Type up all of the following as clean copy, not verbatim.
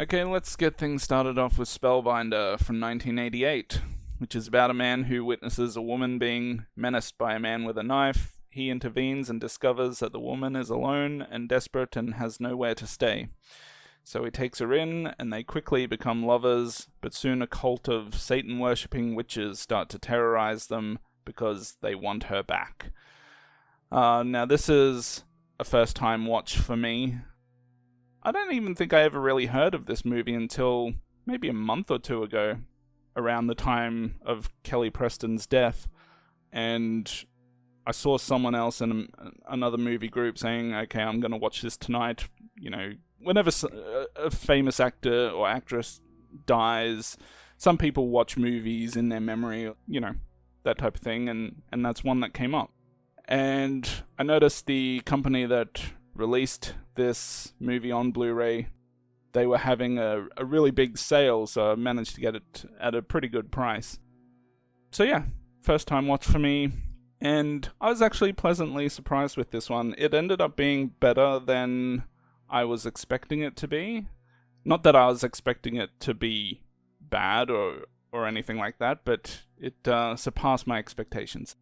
Okay, let's get things started off with Spellbinder from 1988, which is about a man who witnesses a woman being menaced by a man with a knife. He intervenes and discovers that the woman is alone and desperate and has nowhere to stay. So he takes her in, and they quickly become lovers, but soon a cult of Satan-worshipping witches start to terrorize them because they want her back. Now this is a first-time watch for me. I don't even think I ever really heard of this movie until maybe a month or two ago, around the time of Kelly Preston's death, and I saw someone else in another movie group saying, okay, I'm going to watch this tonight. You know, whenever a famous actor or actress dies, some people watch movies in their memory, you know, that type of thing, and that's one that came up. And I noticed the company that released this movie on Blu-ray, they were having a really big sale, so I managed to get it at a pretty good price. So yeah, first time watch for me, and I was actually pleasantly surprised with this one. It ended up being better than I was expecting it to be. Not that I was expecting it to be bad or anything like that, but it surpassed my expectations.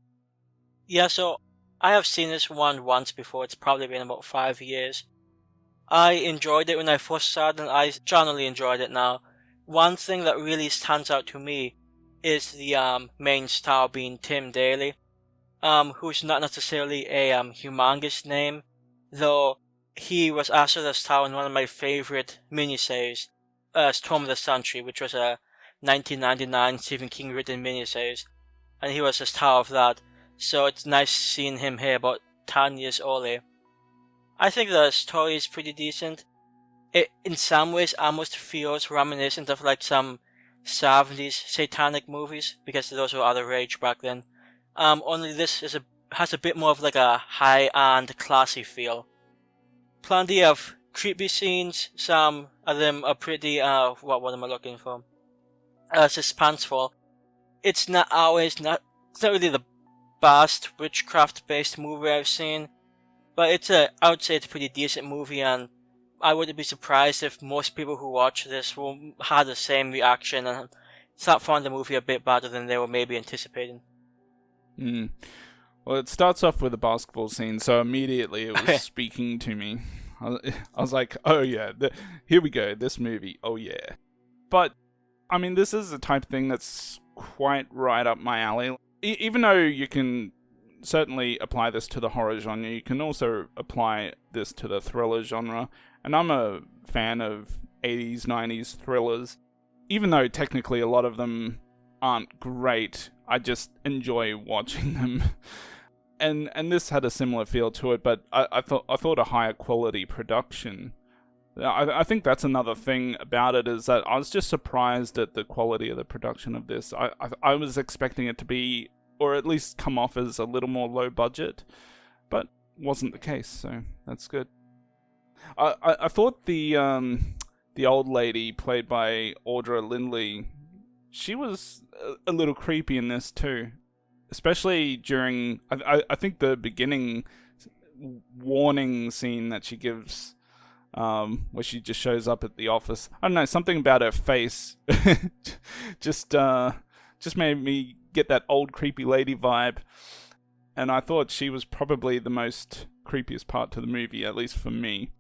Yeah, so I have seen this one once before. It's probably been about 5 years. I enjoyed it when I first saw it, and I generally enjoyed it now. One thing that really stands out to me is the main star being Tim Daly, who's not necessarily a humongous name, though he was also the star in one of my favorite miniseries, Storm of the Century, which was a 1999 Stephen King written miniseries, and he was the star of that. So it's nice seeing him here about 10 years earlier. I think the story is pretty decent. It, in some ways, almost feels reminiscent of like some 70s satanic movies, because those were all the rage back then. Only this has a bit more of like a high-end, classy feel. Plenty of creepy scenes. Some of them are pretty, what am I looking for? Suspenseful. It's not really the best witchcraft-based movie I've seen, but I would say it's a pretty decent movie, and I wouldn't be surprised if most people who watch this will have the same reaction and start finding the movie a bit better than they were maybe anticipating. Well, it starts off with a basketball scene, so immediately it was speaking to me. I was like, oh yeah, here we go, this movie, oh yeah. But, I mean, this is the type of thing that's quite right up my alley. Even though you can certainly apply this to the horror genre, you can also apply this to the thriller genre. And I'm a fan of 80s, 90s thrillers. Even though technically a lot of them aren't great, I just enjoy watching them. And this had a similar feel to it, but I thought a higher quality production. I think that's another thing about it, is that I was just surprised at the quality of the production of this. I was expecting it to be, or at least come off as a little more low budget, but wasn't the case, so that's good. I thought the old lady played by Audra Lindley, she was a little creepy in this too, especially during I think the beginning warning scene that she gives, where she just shows up at the office. I don't know, something about her face just made me get that old creepy lady vibe, and I thought she was probably the most creepiest part to the movie, at least for me.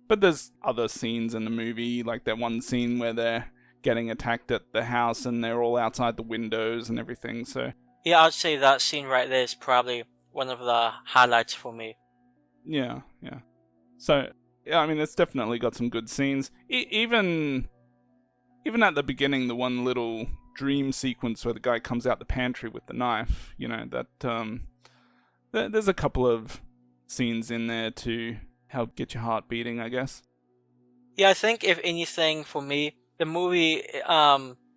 But there's other scenes in the movie, like that one scene where they're getting attacked at the house and they're all outside the windows and everything, so... Yeah, I'd say that scene right there is probably one of the highlights for me. Yeah. So, yeah, I mean, it's definitely got some good scenes. Even at the beginning, the one little dream sequence where the guy comes out the pantry with the knife, you know, that there's a couple of scenes in there to help get your heart beating, I guess. Yeah, I think if anything for me, the movie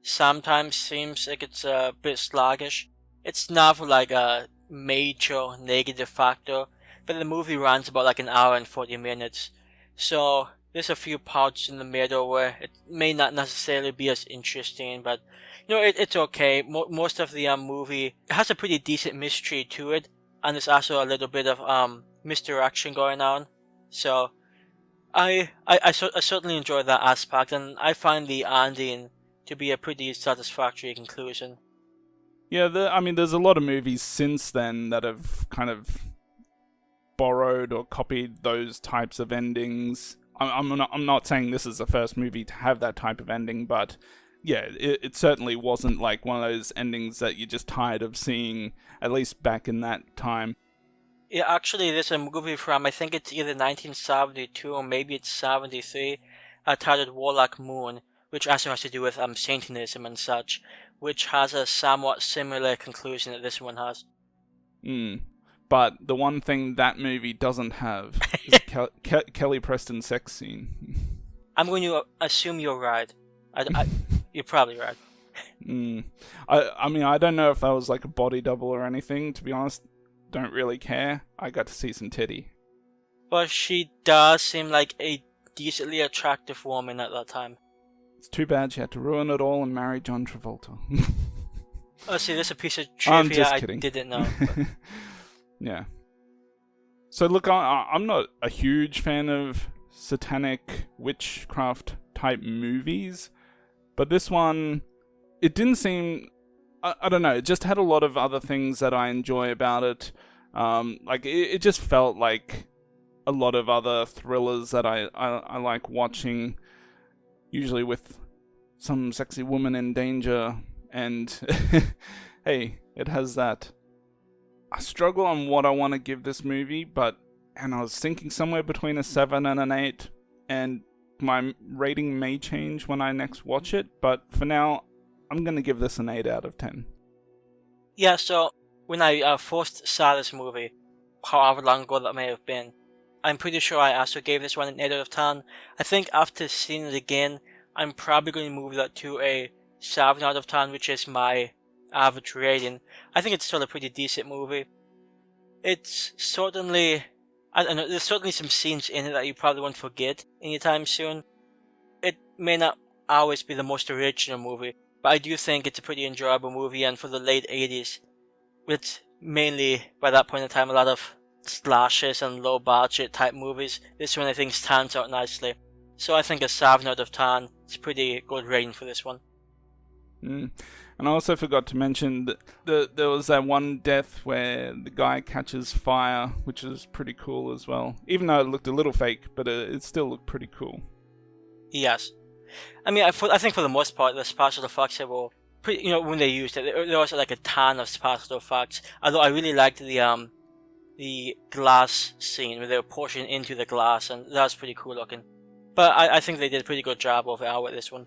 sometimes seems like it's a bit sluggish. It's not like a major negative factor, but the movie runs about like an hour and 40 minutes. So there's a few parts in the middle where it may not necessarily be as interesting, but you know, it's okay. Most of the movie has a pretty decent mystery to it, and there's also a little bit of misdirection going on. So I certainly enjoyed that aspect, and I find the ending to be a pretty satisfactory conclusion. Yeah, I mean, there's a lot of movies since then that have kind of borrowed or copied those types of endings. I'm not saying this is the first movie to have that type of ending, but yeah, it certainly wasn't like one of those endings that you're just tired of seeing, at least back in that time. Yeah, actually, there's a movie from, I think it's either 1972 or maybe it's 73, titled Warlock Moon, which also has to do with Satanism and such, which has a somewhat similar conclusion that this one has. Mm. But the one thing that movie doesn't have is a Kelly Preston sex scene. I'm going to assume you're right. You're probably right. I mean, I don't know if that was like a body double or anything, to be honest. Don't really care. I got to see some titty. But she does seem like a decently attractive woman at that time. It's too bad she had to ruin it all and marry John Travolta. Oh, see, this is a piece of I'm trivia just I kidding. didn't know. Yeah. So look, I'm not a huge fan of satanic witchcraft type movies, but this one, it didn't seem. I don't know. It just had a lot of other things that I enjoy about it. Like it just felt like a lot of other thrillers that I like watching, usually with some sexy woman in danger, and hey, it has that. I struggle on what I want to give this movie, and I was thinking somewhere between a 7 and an 8, and my rating may change when I next watch it, but for now, I'm going to give this an 8 out of 10. Yeah, so when I first saw this movie, however long ago that may have been, I'm pretty sure I also gave this one an 8 out of 10. I think after seeing it again, I'm probably going to move that to a 7 out of 10, which is my average rating. I think it's still a pretty decent movie. It's certainly, I don't know, there's certainly some scenes in it that you probably won't forget anytime soon. It may not always be the most original movie, but I do think it's a pretty enjoyable movie, and for the late 80s, with mainly, by that point in time, a lot of slashes and low-budget type movies, this one I think stands out nicely. So I think a 7 out of 10 is a pretty good rating for this one. And I also forgot to mention that there was that one death where the guy catches fire, which is pretty cool as well. Even though it looked a little fake, but it still looked pretty cool. Yes. I mean, I think for the most part, the special effects were pretty, when they used it, there was like a ton of special effects. Although I really liked the glass scene where they were pushing into the glass, and that was pretty cool looking. But I think they did a pretty good job overall with this one.